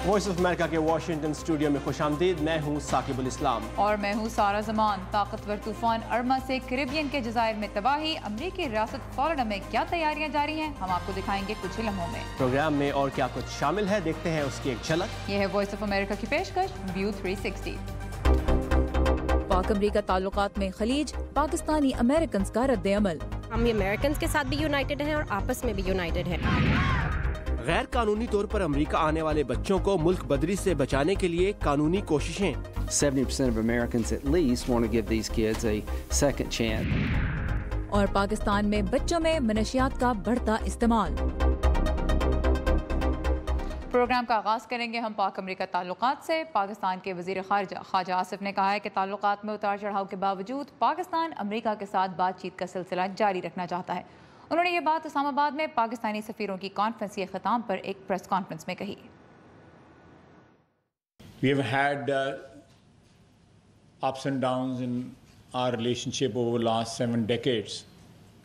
Voice of America के Washington studio में खुशामदीद। मैं हूँ साकिबुल इस्लाम और मैं हूँ सारा जमान। ताकतवर तूफान अर्मा से कैरिबियन के जज़ायर में तबाही, अमरीकी रियासत फ्लोरिडा में क्या तैयारियां जारी हैं, हम आपको दिखाएंगे कुछ ही लम्हों में। प्रोग्राम में और क्या कुछ शामिल है, देखते हैं उसकी एक झलक। यह है वॉइस ऑफ अमेरिका की पेशकश व्यू 360। पाक अमरीका ताल्लुकात में खलीज, पाकिस्तानी अमेरिकन का रद्द अमल। हम अमेरिकन के साथ भी यूनाइटेड हैं और आपस में भी यूनाइटेड हैं। गैर कानूनी तौर पर अमेरिका आने वाले बच्चों को मुल्क बदरी से बचाने के लिए कानूनी कोशिशें। 70% of Americans at least want to give these kids a second chance. और पाकिस्तान में बच्चों में मनशियात का बढ़ता इस्तेमाल। प्रोग्राम का आगाज़ करेंगे हम पाक अमरीका ताल्लुकात से। पाकिस्तान के वज़ीर ख़ारजा ख्वाजा आसिफ ने कहा है कि ताल्लुकात में उतार चढ़ाव के बावजूद पाकिस्तान अमरीका के साथ बातचीत का सिलसिला जारी रखना चाहता है। उन्होंने ये बात इस्लामाबाद में पाकिस्तानी सफ़ीरों की कॉन्फ्रेंस के ख़िताम पर एक प्रेस कॉन्फ्रेंस में कही। We have had ups and downs in our relationship over the last 7 decades.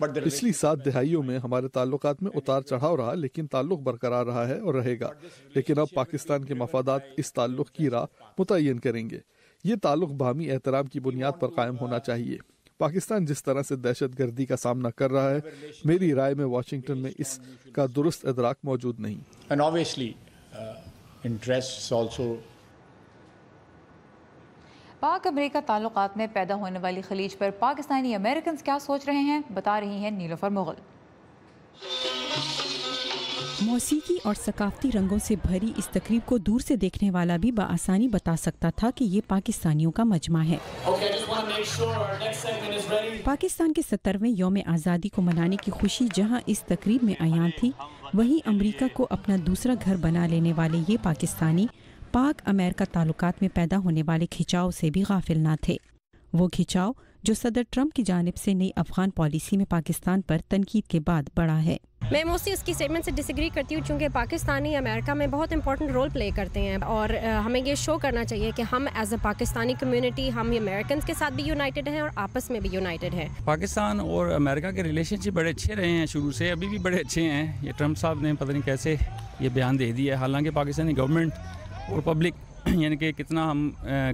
पिछली 7 दिहाइयों में हमारे ताल्लुकात में उतार चढ़ाव रहा, लेकिन ताल्लुक बरकरार रहा है और रहेगा। लेकिन अब पाकिस्तान के मफादात इस ताल्लुक की राह मुतय्यन करेंगे। ये ताल्लुक बाहमी एहतराम की बुनियाद पर कायम होना चाहिए। पाकिस्तान जिस तरह से दहशत गर्दी का सामना कर रहा है, मेरी राय में वाशिंगटन में इसका दुरुस्त इदराक मौजूद नहीं। And obviously, interests also. पाक अमरीका ताल्लुकात में पैदा होने वाली खलीज पर पाकिस्तानी अमेरिकन क्या सोच रहे हैं, बता रही हैं नीलोफर मुगल। मौसीकी और सकाफती रंगों से भरी इस तकरीब को दूर से देखने वाला भी बआसानी बता सकता था कि ये पाकिस्तानियों का मजमा है। पाकिस्तान के 70वें यौम आज़ादी को मनाने की खुशी जहां इस तकरीब में अयान थी, वहीं अमरीका को अपना दूसरा घर बना लेने वाले ये पाकिस्तानी पाक अमेरिका ताल्लुकात में पैदा होने वाले खिंचाव से भी गाफिल ना थे। वो खिंचाव जो सदर ट्रंप की जानिब से नई अफगान पॉलिसी में पाकिस्तान पर तनकीद के बाद बढ़ा है। मैं मोस्टली उसकी स्टेटमेंट से डिसएग्री करती हूँ, क्योंकि पाकिस्तानी अमेरिका में बहुत इंपॉर्टेंट रोल प्ले करते हैं और हमें ये शो करना चाहिए कि हम एज अ पाकिस्तानी कम्युनिटी, हम अमेरिकन के साथ भी यूनाइटेड हैं और आपस में भी यूनाइटेड हैं। पाकिस्तान और अमेरिका के रिलेशनशिप बड़े अच्छे रहे हैं शुरू से, अभी भी बड़े अच्छे हैं। ये ट्रंप साहब ने पता नहीं कैसे ये बयान दे दिया है, हालांकि पाकिस्तानी गवर्नमेंट और पब्लिक यानी कि कितना हम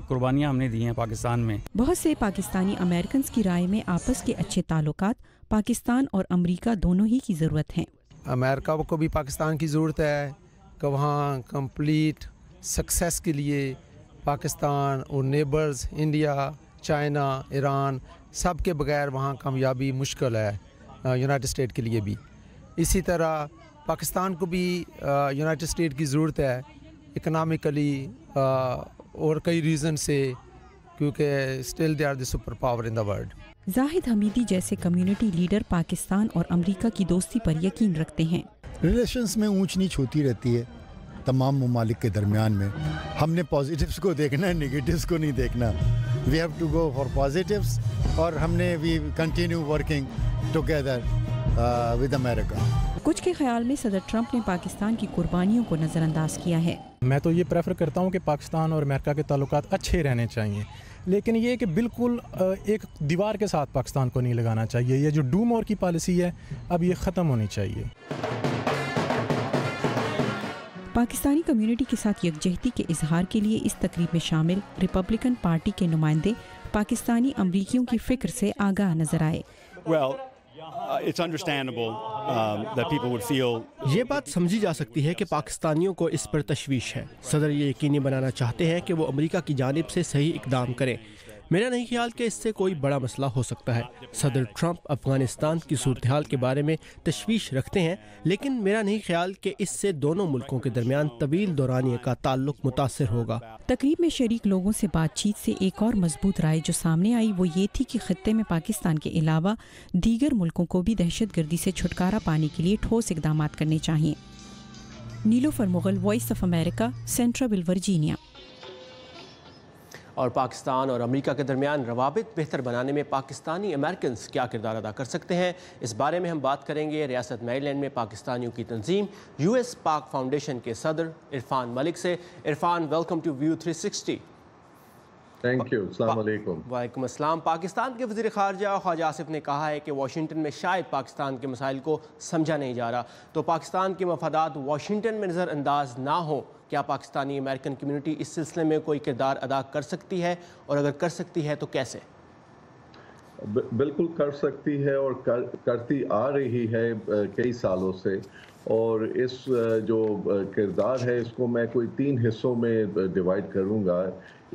कुर्बानियाँ हमने दी हैं पाकिस्तान में। बहुत से पाकिस्तानी अमेरिकन की राय में आपस के अच्छे ताल्लुकात पाकिस्तान और अमरीका दोनों ही की ज़रूरत है। अमेरिका को भी पाकिस्तान की ज़रूरत है कि वहाँ कंप्लीट सक्सेस के लिए पाकिस्तान और नेबर्स इंडिया, चाइना, ईरान सब के बगैर वहाँ कामयाबी मुश्किल है, यूनाइटेड स्टेट के लिए भी। इसी तरह पाकिस्तान को भी यूनाइटेड स्टेट की ज़रूरत है इकनॉमिकली और कई रीज़न से, क्योंकि still they are the super power in the world. Zahid Hamidi जैसे कम्युनिटी लीडर पाकिस्तान और अमरीका की दोस्ती पर यकीन रखते हैं। रिलेशंस में ऊंच नीच होती रहती है तमाम ममालिक के दरमियान में। हमने पॉजिटिव्स को देखना है, नेगेटिव्स को नहीं देखना। We have to go for positives और हमने we continue working together with America. कुछ के ख्याल में सदर ट्रंप ने पाकिस्तान की कुर्बानियों को नज़रअंदाज किया है। मैं तो ये प्रेफर करता हूँ कि पाकिस्तान और अमेरिका के ताल्लुकात अच्छे रहने चाहिए, लेकिन ये कि बिल्कुल एक दीवार के साथ पाकिस्तान को नहीं लगाना चाहिए। ये जो डू मोर की पॉलिसी है अब ये ख़त्म होनी चाहिए। पाकिस्तानी कम्युनिटी के साथ यकजहती के इजहार के लिए इस तकरीब में शामिल रिपब्लिकन पार्टी के नुमाइंदे पाकिस्तानी अमरीकियों की फ़िक्र से आगाह नजर आए। ये बात समझी जा सकती है कि पाकिस्तानियों को इस पर तशवीश है। सदर ये यकीनी बनाना चाहते हैं कि वो अमेरिका की जानिब से सही इकदाम करें। मेरा नहीं ख्याल कि इससे कोई बड़ा मसला हो सकता है। सदर ट्रंप अफगानिस्तान की सूरत हाल के बारे में तशवीश रखते हैं, लेकिन मेरा नहीं ख्याल कि इससे दोनों मुल्कों के दरमियान तवील दौरानिए का ताल्लुक मुतासिर होगा। तकरीब में शरीक लोगों से बातचीत से एक और मजबूत राय जो सामने आई वो ये थी कि खत्ते में पाकिस्तान के अलावा दीगर मुल्कों को भी दहशत गर्दी से छुटकारा पाने के लिए ठोस इकदाम करने चाहिए। Nilofar Mughal, Voice of America, Central Virginia. और पाकिस्तान और अमेरिका के दरमियान रवाबित बेहतर बनाने में पाकिस्तानी अमेरिकन क्या किरदार अदा कर सकते हैं, इस बारे में हम बात करेंगे रियासत मैरीलैंड में पाकिस्तानियों की तंजीम US पाक फाउंडेशन के सदर इरफान मलिक से। Irfan, welcome to View 360। Thank you, अस्सलाम वालेकुम। वालेकुम अस्सलाम। पाकिस्तान के वज़ीर ख़ारजा ख्वाजा आसिफ ने कहा है कि वाशिंगटन में शायद पाकिस्तान के मसाइल को समझा नहीं जा रहा, तो पाकिस्तान के मफादात वाशिंगटन में नज़रअंदाज ना हो, क्या पाकिस्तानी अमेरिकन कम्युनिटी इस सिलसिले में कोई किरदार अदा कर सकती है, और अगर कर सकती है तो कैसे? बिल्कुल कर सकती है और करती आ रही है कई सालों से। और इस जो किरदार है इसको मैं कोई 3 हिस्सों में डिवाइड करूँगा।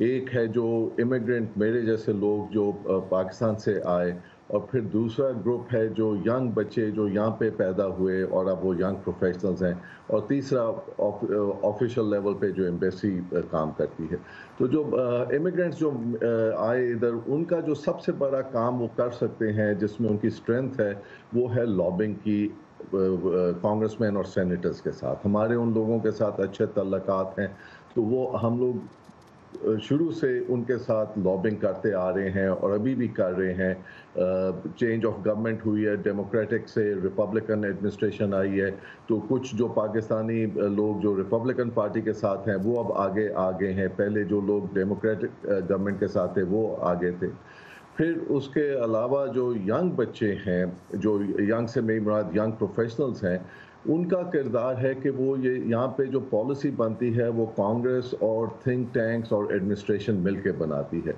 एक है जो इमिग्रेंट मेरे जैसे लोग जो पाकिस्तान से आए, और फिर दूसरा ग्रुप है जो यंग बच्चे जो यहाँ पे पैदा हुए और अब वो यंग प्रोफेशनल्स हैं, और तीसरा ऑफिशियल लेवल पे जो एम्बेसी काम करती है। तो जो इमिग्रेंट्स जो आए इधर, उनका जो सबसे बड़ा काम वो कर सकते हैं, जिसमें उनकी स्ट्रेंथ है, वो है लॉबिंग की कांग्रेसमैन और सेनेटर्स के साथ। हमारे उन लोगों के साथ अच्छे तल्लकात हैं, तो वो हम लोग शुरू से उनके साथ लॉबिंग करते आ रहे हैं और अभी भी कर रहे हैं। चेंज ऑफ गवर्नमेंट हुई है, डेमोक्रेटिक से रिपब्लिकन एडमिनिस्ट्रेशन आई है, तो कुछ जो पाकिस्तानी लोग जो रिपब्लिकन पार्टी के साथ हैं वो अब आगे हैं। पहले जो लोग डेमोक्रेटिक गवर्नमेंट के साथ थे वो आगे थे। फिर उसके अलावा जो यंग बच्चे हैं, जो यंग से मेरी मुराद यंग प्रोफेशनल्स हैं, उनका किरदार है कि वो ये यहाँ पे जो पॉलिसी बनती है वो कांग्रेस और थिंक टैंक्स और एडमिनिस्ट्रेशन मिलके बनाती है।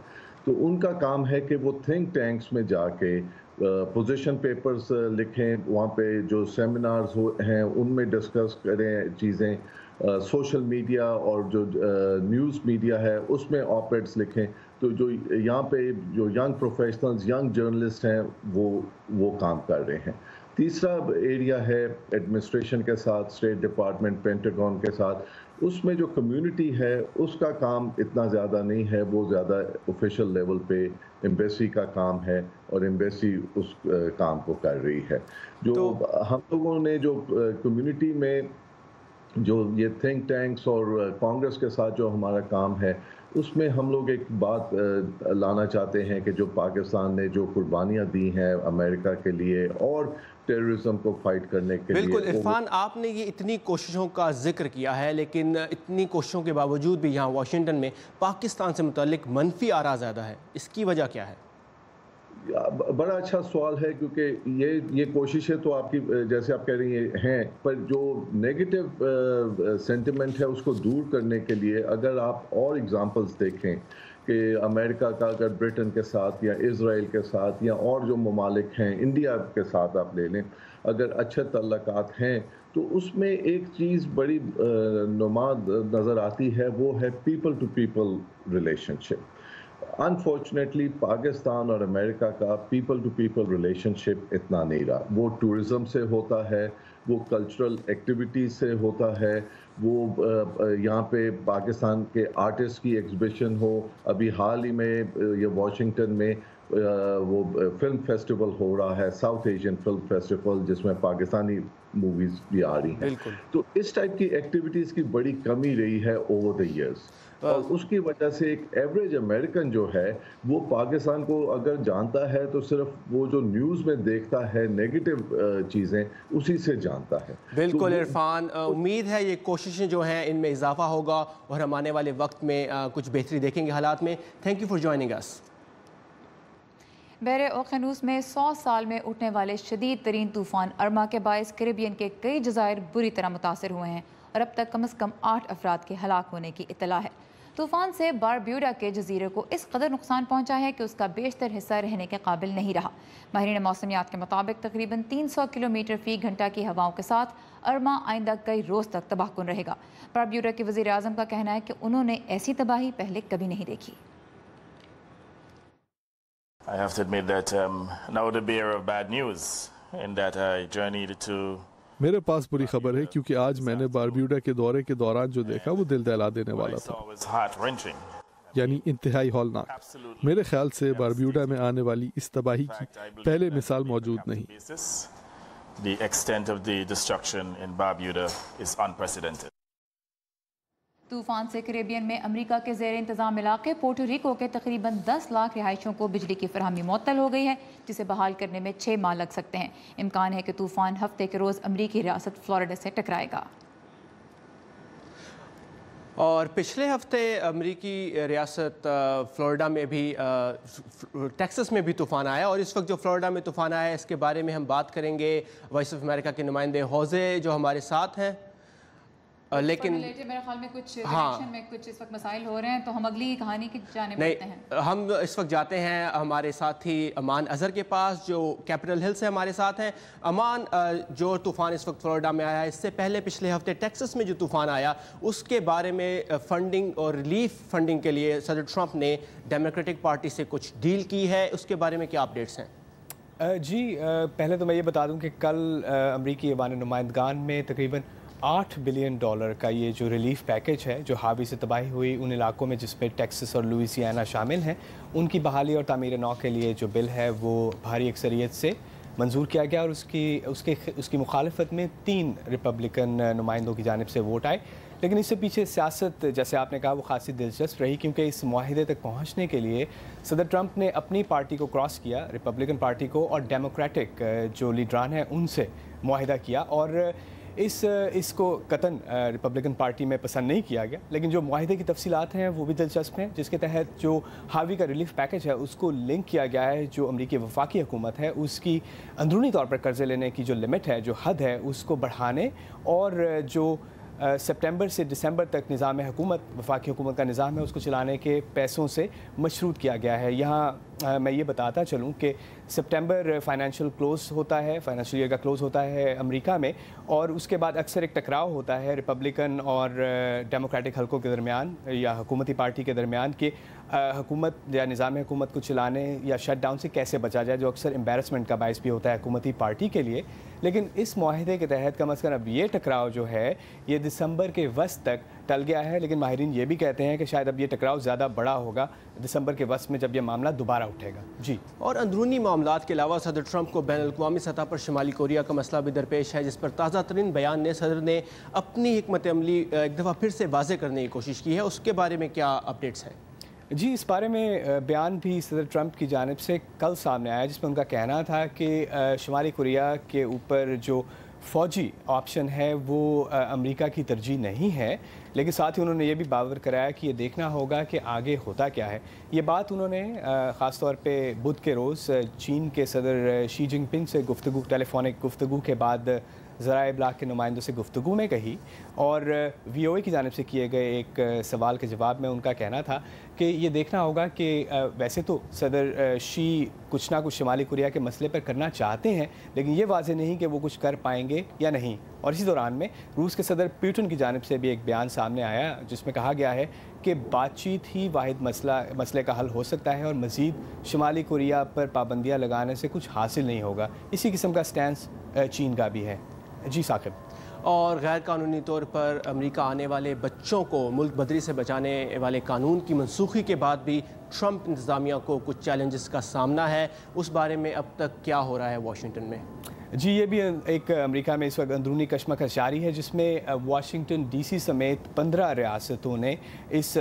तो उनका काम है कि वो थिंक टैंक्स में जाके पोजीशन पेपर्स लिखें, वहाँ पे जो सेमिनार्स हैं उनमें डिस्कस करें चीज़ें, सोशल मीडिया और जो न्यूज़ मीडिया है उसमें ऑपरेट्स लिखें। तो जो यहाँ पे जो यंग प्रोफेशनल्स, यंग जर्नलिस्ट हैं, वो काम कर रहे हैं। तीसरा एरिया है एडमिनिस्ट्रेशन के साथ, स्टेट डिपार्टमेंट, पेंटागन के साथ। उसमें जो कम्युनिटी है उसका काम इतना ज़्यादा नहीं है, वो ज़्यादा ऑफिशियल लेवल पे एम्बेसी का काम है और एम्बेसी उस काम को कर रही है। जो हम लोगों ने जो कम्युनिटी में जो ये थिंक टैंक्स और कांग्रेस के साथ जो हमारा काम है, उसमें हम लोग एक बात लाना चाहते हैं कि जो पाकिस्तान ने जो कुर्बानियाँ दी हैं अमेरिका के लिए और टेररिज्म को फाइट करने के लिए। बिल्कुल इरफान, आपने ये इतनी कोशिशों का जिक्र किया है, लेकिन इतनी कोशिशों के बावजूद भी यहाँ वाशिंगटन में पाकिस्तान से मुताल्लिक मनफी आरा ज़्यादा है, इसकी वजह क्या है? बड़ा अच्छा सवाल है, क्योंकि ये कोशिशें तो आपकी जैसे आप कह रही हैं, पर जो नेगेटिव सेंटिमेंट है उसको दूर करने के लिए अगर आप और एग्जांपल्स देखें कि अमेरिका का अगर ब्रिटेन के साथ या इज़राइल के साथ या और जो ममालिक हैं, इंडिया के साथ आप ले लें, अगर अच्छे तल्लकात हैं, तो उसमें एक चीज़ बड़ी नुमा नज़र आती है, वो है people to people relationship. Unfortunately Pakistan और अमेरिका का पीपल टू पीपल रिलेशनशिप इतना नहीं रहा। वो टूरिज़म से होता है, वो कल्चरल एक्टिविटीज़ से होता है, वो यहाँ पे पाकिस्तान के आर्टिस्ट की एग्जिबिशन हो, अभी हाल ही में ये वाशिंगटन में वो फिल्म फेस्टिवल हो रहा है, साउथ एशियन फिल्म फेस्टिवल, जिसमें पाकिस्तानी मूवीज़ भी आ रही हैं। तो इस टाइप की एक्टिविटीज़ की बड़ी कमी रही है ओवर द ईयर्स, और उसकी वजह से एक एवरेज अमेरिकन जो है वो पाकिस्तान को अगर जानता है तो सिर्फ वो जो न्यूज़ में देखता है नेगेटिव चीज़ें, उसी से जानता है। बिल्कुल इरफान, उम्मीद है ये कोशिशें जो हैं इनमें इजाफा होगा और हम आने वाले वक्त में कुछ बेहतरी देखेंगे हालात में। Thank you for joining us. बहरे ओखयानूस में 100 साल में उठने वाले शदीद तरीन तूफ़ान अर्मा के बायस कैरिबियन के कई जज़ायर बुरी तरह मुतासर हुए हैं और अब तक कम से कम 8 अफराद के हलाक होने की इत्तला है। तूफ़ान से बारब्यूडा के जजीरे को इस कदर नुकसान पहुंचा है कि उसका बेशतर हिस्सा रहने के काबिल नहीं रहा। माहिरीन मौसमियात के मुताबिक तकरीबन 300 किलोमीटर फी घंटा की हवाओं के साथ अर्मा आइंदा कई रोज़ तक तबाहकुन रहेगा। बारब्यूडा के वज़ीर आज़म का कहना है कि उन्होंने ऐसी तबाही पहले कभी नहीं देखी। I have to admit that now the bearer of bad news in that I journeyed to मेरे पास बुरी खबर है, क्योंकि आज मैंने बारब्यूडा के दौरे के दौरान जो देखा वो दिल दहला देने वाला था, यानी इंतहाई हौलनाक। मेरे ख्याल से बारब्यूडा में आने वाली इस तबाही की पहले मिसाल मौजूद नहीं। The extent of the destruction in Barbuda is unprecedented. तूफान से कैरिबियन में अमेरिका के ज़ेर इंतज़ाम इलाके पोर्टो रिको के तकरीबन 10 लाख रिहायशियों को बिजली की फरहमी मुअत्तल हो गई है, जिसे बहाल करने में 6 माह लग सकते हैं। इम्कान है कि तूफान हफ्ते के रोज़ अमरीकी रियासत फ्लोरिडा से टकराएगा। اور پچھلے ہفتے امریکی ریاست فلوریڈا میں بھی ٹیکسس میں بھی طوفان آیا، اور اس وقت جو فلوریڈا میں طوفان آیا ہے اس کے بارے میں ہم بات کریں گے وائس آف امریکہ کے نمائندے ہوزے جو ہمارے ساتھ ہیں. لیکن میرے خیال میں کچھ ریلیشن میں کچھ اس وقت مسائل ہو رہے ہیں، تو ہم اگلی کہانی کی جانب بڑھتے ہیں. ہم اس وقت جاتے ہیں ہمارے ساتھی امان اظہر کے پاس جو کیپٹل ہل سے ہمارے ساتھ ہیں. امان، جو طوفان اس وقت فلوریڈا میں آیا ہے، اس سے پہلے پچھلے ہفتے ٹیکسس میں جو طوفان آیا اس کے بارے میں فنڈنگ اور ریلیف فنڈنگ کے لیے صدر ٹرمپ نے ڈیموکریٹک پارٹی سے کچھ ڈیل کی ہے، اس کے بارے میں کیا اپڈیٹس ہیں؟ جی، پہلے تو میں یہ بتا دوں کہ کل امریکی ایوان نمائندگان میں تقریباً $8 بلین کا یہ جو ریلیف پیکج ہے جو ہاوی سے تباہی ہوئی ان علاقوں میں جس پہ ٹیکسس اور لوئیزیانا شامل ہیں، ان کی بحالی اور تعمیر نو کے لیے جو بل ہے وہ بھاری اکثریت سے منظور کیا گیا، اور اس کی مخالفت میں 3 ریپبلکن نمائندوں کی جانب سے ووٹ آئے. لیکن اس سے پیچھے سیاست، جیسے آپ نے کہا، وہ خاصی دلچسپ رہی، کیونکہ اس معاہدے تک پہنچنے کے لیے صدر ٹرمپ نے اپنی پارٹی کو کراس کیا، ریپبلکن پارٹی کو، اور ڈیموکریٹک جو لیڈران ہیں ان سے معاہدہ کیا، اور اس کو قطعاً ریپبلکن پارٹی میں پسند نہیں کیا گیا. لیکن جو معاہدے کی تفصیلات ہیں وہ بھی دلچسپ ہیں، جس کے تحت جو ہاوی کا ریلیف پیکج ہے اس کو لنک کیا گیا ہے جو امریکی وفاقی حکومت ہے اس کی اندرونی طور پر قرضے لینے کی جو لمٹ ہے، جو حد ہے، اس کو بڑھانے، اور جو سپٹمبر سے دسمبر تک نظام حکومت، وفاقی حکومت کا نظام ہے، اس کو چلانے کے پیسوں سے مشروط کیا گیا ہے. یہاں میں یہ بتاتا چلوں کہ سپٹمبر فائنینشیل کلوز ہوتا ہے، فائنینشیل ایئر کا کلوز ہوتا ہے امریکہ میں، اور اس کے بعد اکثر ایک ٹکراؤ ہوتا ہے ریپبلکن اور ڈیموکریٹک حلقوں کے درمیان یا حکومتی پارٹی کے درمیان کہ حکومت یا نظام حکومت کو چلانے یا شٹ ڈاؤن سے کیسے بچا جائے، جو اکثر امبیرسمنٹ کا باعث بھی ہوتا ہے حکومتی پارٹی کے لیے. لیکن اس معاہدے کے تحت کم از کم اب یہ ٹکراؤ جو ہے یہ دسمبر کے وسط تک ٹل گیا ہے. لیکن ماہرین یہ بھی کہتے ہیں کہ شاید اب یہ ٹکراؤ زیادہ بڑا ہوگا دسمبر کے وسط میں جب یہ معاملہ دوبارہ اٹھے گا. جی، اور اندرونی معاملات کے علاوہ صدر ٹرمپ کو بین الاقوامی سطح پر شمالی کوریا کا مسئلہ بھی درپیش ہے، جس پر تازہ ترین بیان نے صدر نے اپنی حکمت عملی ایک دفعہ پھر سے واضح کرنے کی کوشش کی ہے. اس کے بارے میں کیا اپڈیٹس ہیں؟ جی، اس بارے میں بیان بھی صدر ٹرمپ کی جانب سے کل سامنے آیا، جس میں ان کا کہنا تھا کہ شمالی کوریا کے اوپر جو فوجی آپشن ہے وہ امریکہ کی ترجیح نہیں ہے. لیکن ساتھ ہی انہوں نے یہ بھی باور کرایا کہ یہ دیکھنا ہوگا کہ آگے ہوتا کیا ہے. یہ بات انہوں نے خاص طور پہ بدھ کے روز چین کے صدر شی جن پنگ سے ٹیلی فونک گفتگو کے بعد ذرائع ابلاغ کے نمائندوں سے گفتگو میں کہی، اور وی او اے کی جانب سے کیے گئے ایک سوال کے جواب میں ان کا کہنا تھا کہ یہ دیکھنا ہوگا کہ ویسے تو صدر شی کچھ نہ کچھ شمالی کوریا کے مسئلے پر کرنا چاہتے ہیں، لیکن یہ واضح نہیں کہ وہ کچھ کر پائیں گے یا نہیں. اور اسی دوران میں روس کے صدر پیوٹن کی جانب سے بھی ایک بیان سامنے آیا جس میں کہا گیا ہے کہ بات چیت ہی واحد مسئلے کا حل ہو سکتا ہے، اور مزید شمالی کوریا پر پابندیاں لگانے سے کچھ حاصل نہیں ہوگا. اسی قسم کا سٹینس چین کا بھی ہے. جی ثاقب. اور غیر قانونی طور پر امریکہ آنے والے بچوں کو ملک بدری سے بچانے والے قانون کی منسوخی کے بعد بھی ٹرمپ انتظامیہ کو کچھ چیلنجز کا سامنا ہے. اس بارے میں اب تک کیا ہو رہا ہے واشنگٹن میں؟ جی، یہ بھی ایک امریکہ میں اس وقت اندرونی کشمکش جاری ہے، جس میں واشنگٹن ڈی سی سمیت 15 ریاستوں نے اس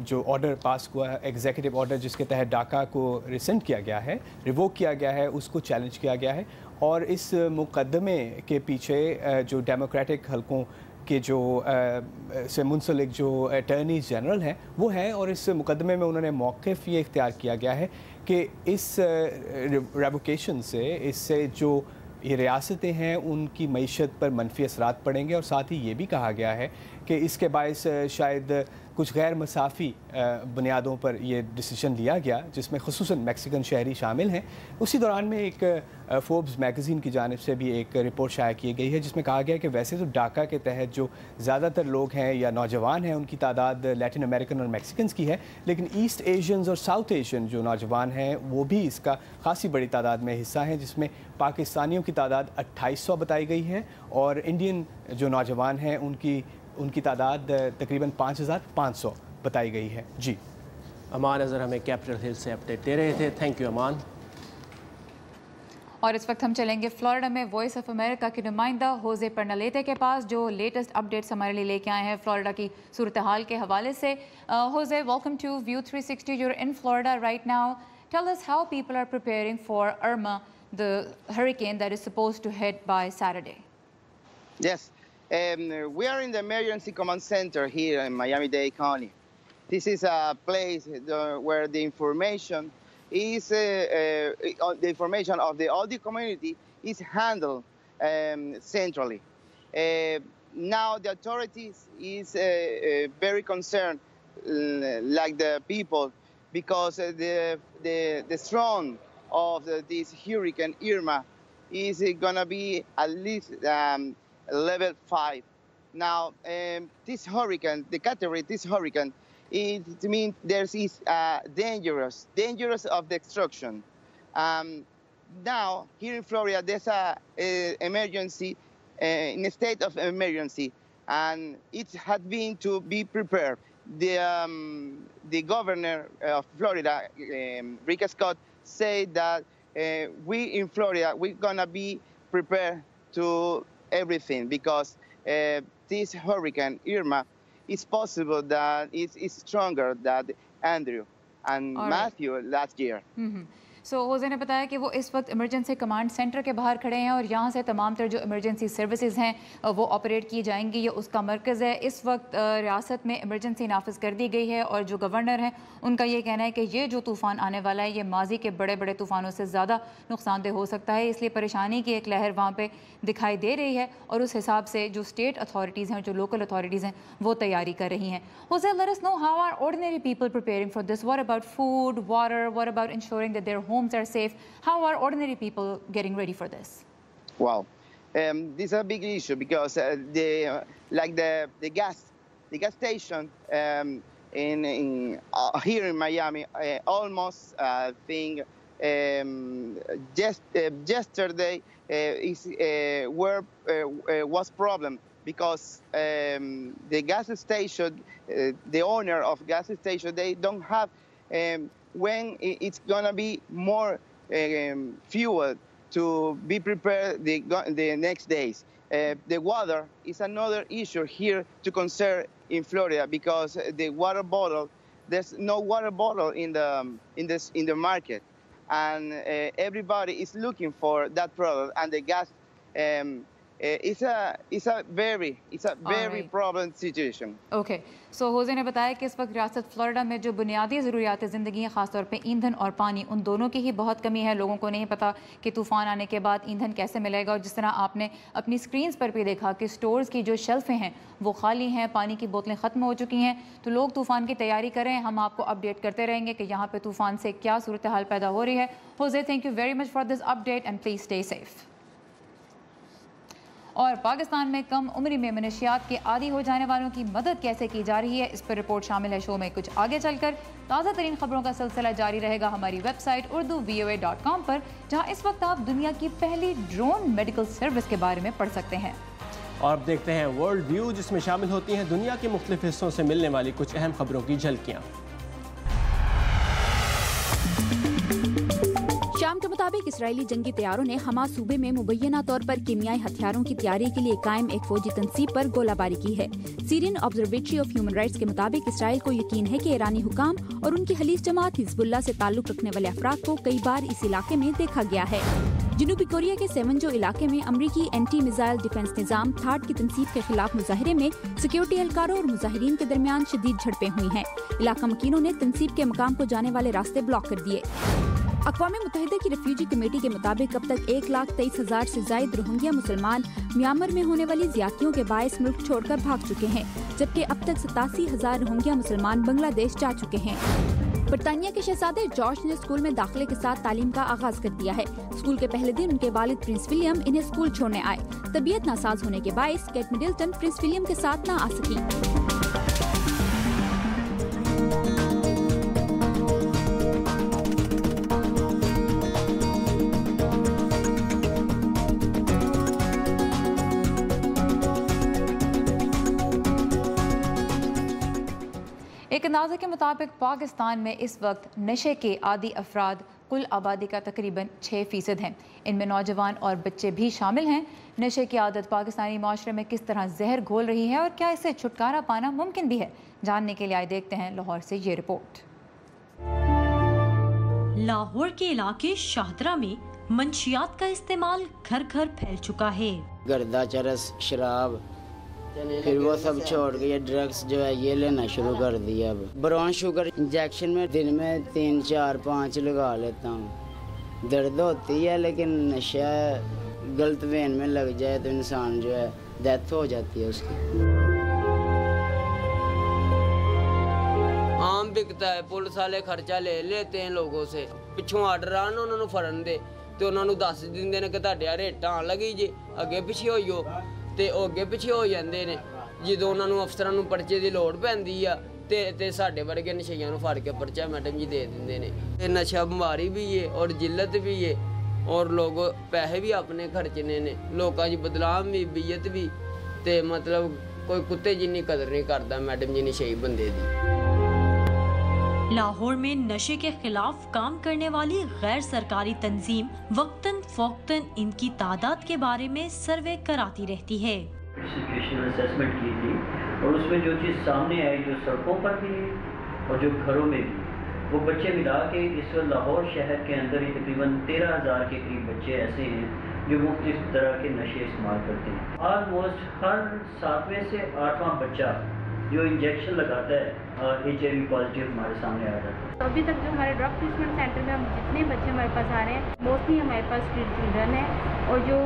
جو آرڈر پاس ہوا ہے، ایگزیکٹو آرڈر جس کے تحت ڈاکا کو ریسنڈ کیا گیا ہے، ریووک کیا گیا ہے، اس کو چیلنج کیا گیا ہے. اور اس مقدمے کے پیچھے جو ڈیموکریٹک حلقوں کے جو سے منسلک جو اٹارنیز جنرل ہیں وہ ہیں، اور اس مقدمے میں انہوں نے موقف یہ اختیار کیا گیا ہے کہ اس ریووکیشن سے، اس سے جو یہ ریاستیں ہیں ان کی معیشت پر منفی اثرات پڑیں گے، اور ساتھ ہی یہ بھی کہا گیا ہے کہ اس کے باعث شاید کچھ غیر مسافی بنیادوں پر یہ ڈیسیشن لیا گیا، جس میں خصوصاً میکسیکن شہری شامل ہیں. اسی دوران میں ایک فوربس میگزین کی جانب سے بھی ایک رپورٹ شائع کی گئی ہے جس میں کہا گیا کہ ویسے تو ڈاکا کے تحت جو زیادہ تر لوگ ہیں یا نوجوان ہیں ان کی تعداد لیٹن امریکن اور میکسیکنز کی ہے، لیکن ایسٹ ایشینز اور ساؤتھ ایشین جو نوجوان ہیں وہ بھی اس کا خاصی بڑی تعداد میں حصہ ہیں، جس میں پاکستانیوں کی تعداد 2800 بتائی گئی ہے، اور انڈین جو نوجوان ہیں ان کی تعداد تقریباً 5500 بتائی گئی ہے. جی، امان اظہر ہمیں کیپٹل ہل سے اپڈیٹ دے رہے تھے. تھینک یو امان. اور اس وقت ہم چلیں گے فلوریڈا میں وائس آف امریکہ کے نمائندہ ہوزے پرنالیتے کے پاس جو لیٹسٹ اپڈیٹس ہمارے لیے لے کے آئے ہیں فلوریڈا کی صورتحال کے حوالے سے. Jose, welcome to view 360. You are in Florida right now. Tell us how people are preparing for Irma, the hurricane that is supposed to hit by Saturday. Yes. We are in the emergency command center here in Miami-Dade County. This is a place where the information is the information of the audio community is handled centrally. Now the authorities is very concerned, like the people, because the storm of this Hurricane Irma is gonna be at least level 5. Now this hurricane, the category, this hurricane, it means there is dangerous of destruction. Now here in Florida, there's a emergency, in a state of emergency, and it had been to be prepared. The governor of Florida, Rick Scott, said that we in Florida, we're gonna be prepared to everything, because this hurricane Irma, it's possible that it's stronger than Andrew and Matthew last year. So Jose ने बताया कि वो इस वक्त emergency command centre के बाहर खड़े हैं और यहाँ से तमाम तर जो इमरजेंसी सर्विसेज हैं वो ऑपरेट की जाएंगी। ये उसका मरकज़ है। इस वक्त रियासत में इमरजेंसी नाफिज कर दी गई है और जो गवर्नर हैं उनका ये कहना है कि ये जो तूफ़ान आने वाला है ये माजी के बड़े बड़े तूफ़ानों से ज़्यादा नुकसानदेह हो सकता है, इसलिए परेशानी की एक लहर वहाँ पर दिखाई दे रही है और उस हिसाब से जो स्टेट अथॉरिटीज़ हैं, जो लोकल अथॉरिटीज़ हैं, वो तैयारी कर रही हैं। Jose, let us know how are ordinary people preparing for this? What about food, water? What about ensuring that their homes are safe? How are ordinary people getting ready for this? Wow, this is a big issue because the gas station here in Miami almost yesterday was problem because the gas station, the owner of gas station, they don't have when it's gonna be more fuel to be prepared the next days. The water is another issue here to concern in Florida because the water bottle, there's no water bottle in the market, and everybody is looking for that product, and the gas. It's a very problem situation. Okay, so Jose ने बताया कि इस वक्त रियासत Florida में जो बुनियादी ज़रूरियात ज़िंदगी हैं, ख़ास तौर पे ईंधन और पानी, उन दोनों की ही बहुत कमी है। लोगों को नहीं पता कि तूफ़ान आने के बाद ईंधन कैसे मिलेगा और जिस तरह आपने अपनी स्क्रीन्स पर भी देखा कि स्टोर्स की जो शेल्फ़ें हैं वो खाली हैं, पानी की बोतलें ख़त्म हो चुकी हैं, तो लोग तूफ़ान की तैयारी करें। हम आपको अपडेट करते रहेंगे कि यहाँ पर तूफ़ान से क्या सूरत हाल पैदा हो रही है। Jose, thank you very much for this update and please stay safe. और पाकिस्तान में कम उम्री में मनशियात के आदी हो जाने वालों की मदद कैसे की जा रही है, इस पर रिपोर्ट शामिल है शो में। कुछ आगे चलकर ताज़ा तरीन खबरों का सिलसिला जारी रहेगा हमारी वेबसाइट urduvoa.com पर, जहां इस वक्त आप दुनिया की पहली ड्रोन मेडिकल सर्विस के बारे में पढ़ सकते हैं। और अब देखते हैं वर्ल्ड व्यू, जिसमें शामिल होती हैं दुनिया के मुख्तलिफ हिस्सों से मिलने वाली कुछ अहम खबरों की झलकियाँ। शाम के मुताबिक इसराइली जंगी तैयारों ने हमास सूबे में मुबैना तौर पर कीमियाई हथियारों की तैयारी के लिए कायम एक फौजी तंसीब पर गोलाबारी की है। Syrian observatory of human rights के मुताबिक इसराइल को यकीन है कि ईरानी हुकाम और उनकी खलीज जमात हिजबुल्लाह से ताल्लुक रखने वाले अफराद को कई बार इस इलाके में देखा गया है। जनूबी कोरिया के सेवनजो इलाके में अमरीकी एंटी मिसाइल डिफेंस निजाम थाड की तंसीब के खिलाफ मुजाहिरे में सिक्योरिटी एहलकारों और मुजाहिरीन के दरमियान शदीद झड़पें हुई हैं। इलाका मकीनों ने तंसीब के मकाम को जाने वाले रास्ते ब्लॉक कर दिए। अक़वाम मुत्तहिदा की रेफ्यूजी कमेटी के मुताबिक अब तक 1,23,000 से जायद रोहिंग्या मुसलमान म्यांमार में होने वाली ज़्यादतियों के बायस मुल्क छोड़कर भाग चुके हैं, जबकि अब तक 87,000 रोहिंग्या मुसलमान बांग्लादेश जा चुके हैं। बरतानिया के शहजादे जॉर्ज ने स्कूल में दाखिले के साथ तालीम का आगाज कर दिया है। स्कूल के पहले दिन उनके वालिद प्रिंस विलियम इन्हें स्कूल छोड़ने आए। तबीयत नासाज होने के बायस केट मिडल्टन प्रिंस विलियम के साथ न आ सकी। एक अंदाजे के मुताबिक पाकिस्तान में इस वक्त नशे के आदी अफराद कुल आबादी का तकरीबन 6% हैं। इनमें नौजवान और बच्चे भी शामिल हैं। नशे की आदत पाकिस्तानी माशरे में किस तरह जहर घोल रही है और क्या इससे छुटकारा पाना मुमकिन भी है, जानने के लिए आए देखते हैं लाहौर से ये रिपोर्ट। लाहौर के इलाके शाहदरा में मंशियात का इस्तेमाल घर घर फैल चुका है। गर्दा, चरस, शराब फिर वो सब छोड़ के ये ड्रग्स जो है ये लेना शुरू कर दिया। अब ब्राउन शुगर इंजेक्शन में दिन में 3, 4, 5 लगा लेता हूँ। दर्द होती है लेकिन नशा गलत वेन में लग जाए तो इंसान जो है डेथ हो जाती है उसकी। आम बिकता है, पुलिस वाले खर्चा ले लेते हैं लोगों से। पिछों आर्डर आना उन्होंने फड़न दे तो उन्होंने दस दिंदे ने कि ਤੁਹਾਡੇ ਰੇਟਾਂ ਆਣ ਲੱਗੀ ਜੀ, ਅੱਗੇ ਪਿੱਛੇ ਹੋਈਓ ਤੇ ਉਹ ਅੱਗੇ ਪਿੱਛੇ ਹੋ ਜਾਂਦੇ ਨੇ। ਜਦੋਂ ਉਹਨਾਂ ਨੂੰ ਅਫਸਰਾਂ ਨੂੰ ਪਰਚੇ ਦੀ ਲੋੜ ਪੈਂਦੀ ਆ ਤੇ ਸਾਡੇ ਵਰਗੇ ਨਸ਼ਈਆਂ ਨੂੰ ਫੜ ਕੇ ਪਰਚਾ ਮੈਡਮ ਜੀ ਦੇ ਦਿੰਦੇ ਨੇ। ਇਹ ਨਸ਼ਾ ਬਿਮਾਰੀ ਵੀ ਹੈ ਔਰ ਜਿੱਲਤ ਵੀ ਹੈ ਔਰ ਲੋਕ ਪੈਸੇ ਵੀ ਆਪਣੇ ਖਰਚਣੇ ਨੇ। ਲੋਕਾਂ 'ਚ ਬਦਲਾਮ ਵੀ ਬੀਅਤ ਵੀ ਤੇ ਮਤਲਬ ਕੋਈ ਕੁੱਤੇ ਜਿੰਨੀ ਕਦਰ ਨਹੀਂ ਕਰਦਾ ਮੈਡਮ ਜੀ ਨਸ਼ਈ ਬੰਦੇ ਦੀ। लाहौर में नशे के खिलाफ काम करने वाली गैर सरकारी तंजीम वक्तन फ़ौक्तन इनकी तादाद के बारे में सर्वे कराती रहती है। सिचुएशनल असेसमेंट की थी और उसमें जो चीज़ सामने आई, जो सड़कों पर भी और जो घरों में भी, वो बच्चे मिला के इस वक्त लाहौर शहर के अंदर ही तकरीबन 13,000 के करीब बच्चे ऐसे हैं जो मुख्तलिफ तरह के नशे इस्तेमाल करते हैं। ऑलमोस्ट हर 7वें से 8वां बच्चा जो इंजेक्शन लगाता है HIV पॉजिटिव हमारे सामने आ जाता है। तो अभी तक जो हमारे ड्रग ट्रीटमेंट सेंटर में हम जितने बच्चे हमारे पास आ रहे हैं मोस्टली हमारे पास स्ट्रीट चिल्ड्रन हैं और जो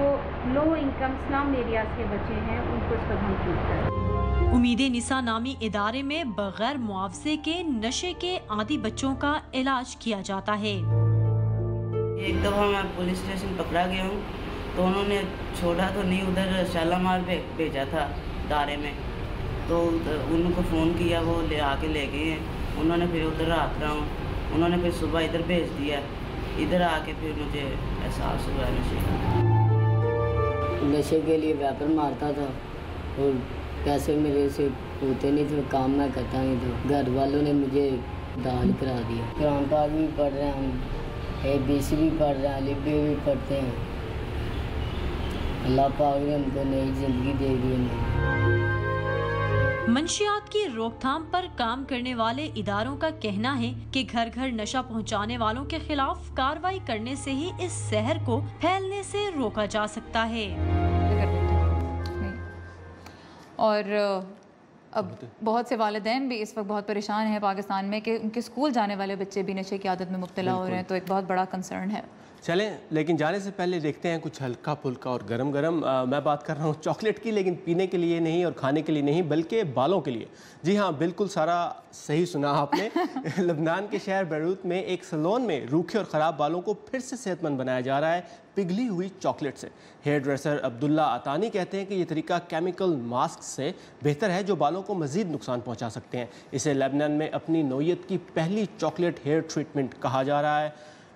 लो इनकम स्लम एरियाज के बच्चे हैं उनको इस वक्त हम ट्रीट कर रहे हैं। उम्मीद निसा नामी इदारे में बगैर मुआवजे के नशे के आदी बच्चों का इलाज किया जाता है। एक दफ़ा मैं पुलिस स्टेशन पकड़ा गया हूँ तो उन्होंने छोड़ा तो नहीं, उधर शालामार भेजा था दारे में, तो उनको फ़ोन किया, वो आके ले गए हैं। उन्होंने फिर उधर रात रहा हूँ, उन्होंने फिर सुबह इधर भेज दिया। इधर आके फिर मुझे एहसास हुआ नशे का। नशे के लिए व्यापार मारता था और पैसे मेरे से होते नहीं थे, काम मैं करता नहीं था। घर वालों ने मुझे दाल करा दिया। कुरान पाक भी पढ़ रहे हैं हम, ABC भी पढ़ रहे हैं, अलिफ भी पढ़ते हैं। अल्लाह पाक ने हमको नई ज़िंदगी दे दी है। मंशियात की रोकथाम पर काम करने वाले इदारों का कहना है कि घर घर नशा पहुंचाने वालों के खिलाफ कार्रवाई करने से ही इस जहर को फैलने से रोका जा सकता है। और अब बहुत से वालिदैन भी इस वक्त बहुत परेशान हैं पाकिस्तान में कि उनके स्कूल जाने वाले बच्चे भी नशे की आदत में मुब्तला हो रहे हैं, तो एक बहुत बड़ा कंसर्न है। चलें, लेकिन जाने से पहले देखते हैं कुछ हल्का फुल्का और गरम गरम। मैं बात कर रहा हूँ चॉकलेट की, लेकिन पीने के लिए नहीं और खाने के लिए नहीं, बल्कि बालों के लिए। जी हाँ, बिल्कुल सारा सही सुना आपने। लबनान के शहर बैरूत में एक सैलून में रूखे और ख़राब बालों को फिर से सेहतमंद बनाया जा रहा है पिघली हुई चॉकलेट से। हेयर ड्रेसर अब्दुल्ला अतानी कहते हैं कि ये तरीका केमिकल मास्क से बेहतर है जो बालों को मज़ीद नुकसान पहुँचा सकते हैं। इसे लेबनान में अपनी नौयत की पहली चॉकलेट हेयर ट्रीटमेंट कहा जा रहा है।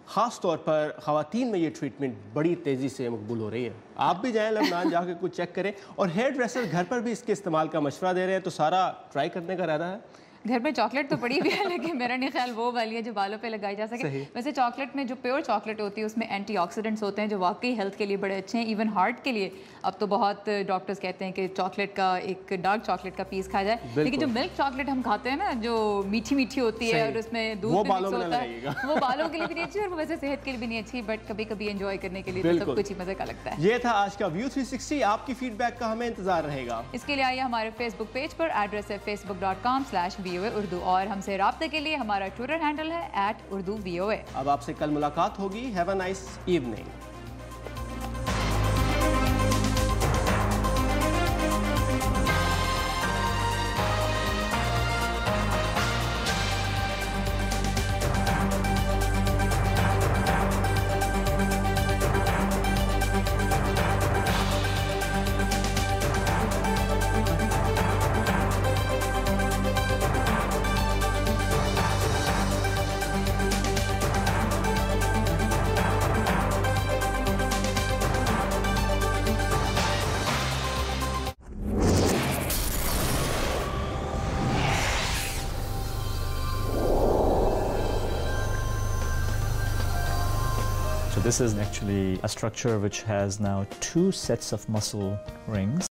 ख़ास तौर पर ख़वातीन में ये ट्रीटमेंट बड़ी तेज़ी से मकबूल हो रही है। आप भी जाएं लबनान, जाके कुछ चेक करें। और हेयर ड्रेसर घर पर भी इसके इस्तेमाल का मशवरा दे रहे हैं, तो सारा ट्राई करने का इरादा है। घर में चॉकलेट तो पड़ी भी है लेकिन मेरा नहीं ख्याल वो वाली है जो बालों पे लगाई जा सके। वैसे चॉकलेट में जो प्योर चॉकलेट होती है उसमें एंटीऑक्सीडेंट्स होते हैं जो वाकई हेल्थ के लिए बड़े अच्छे हैं, इवन हार्ट के लिए। अब तो बहुत डॉक्टर्स कहते हैं कि चॉकलेट का एक डार्क चॉकलेट का पीस खाया जाए, लेकिन जो मिल्क चॉकलेट हम खाते हैं ना जो मीठी मीठी होती है और उसमें दूध भी मिक्स होता है, वो बालों के लिए भी नहीं अच्छी और वो वैसे सेहत के लिए भी नहीं अच्छी, बट कभी कभी एंजॉय करने के लिए तो सब कुछ ही मजे का लगता है। ये था आज का व्यू 360। आपकी फीडबैक का हमें इंतजार रहेगा। इसके लिए आइए हमारे फेसबुक पेज पर, एड्रेस है facebook.com/VOA Urdu, और हमसे राब्ते के लिए हमारा ट्विटर हैंडल है @UrduVOA। अब आपसे कल मुलाकात होगी। Have a nice evening. This is actually a structure which has now 2 sets of muscle rings.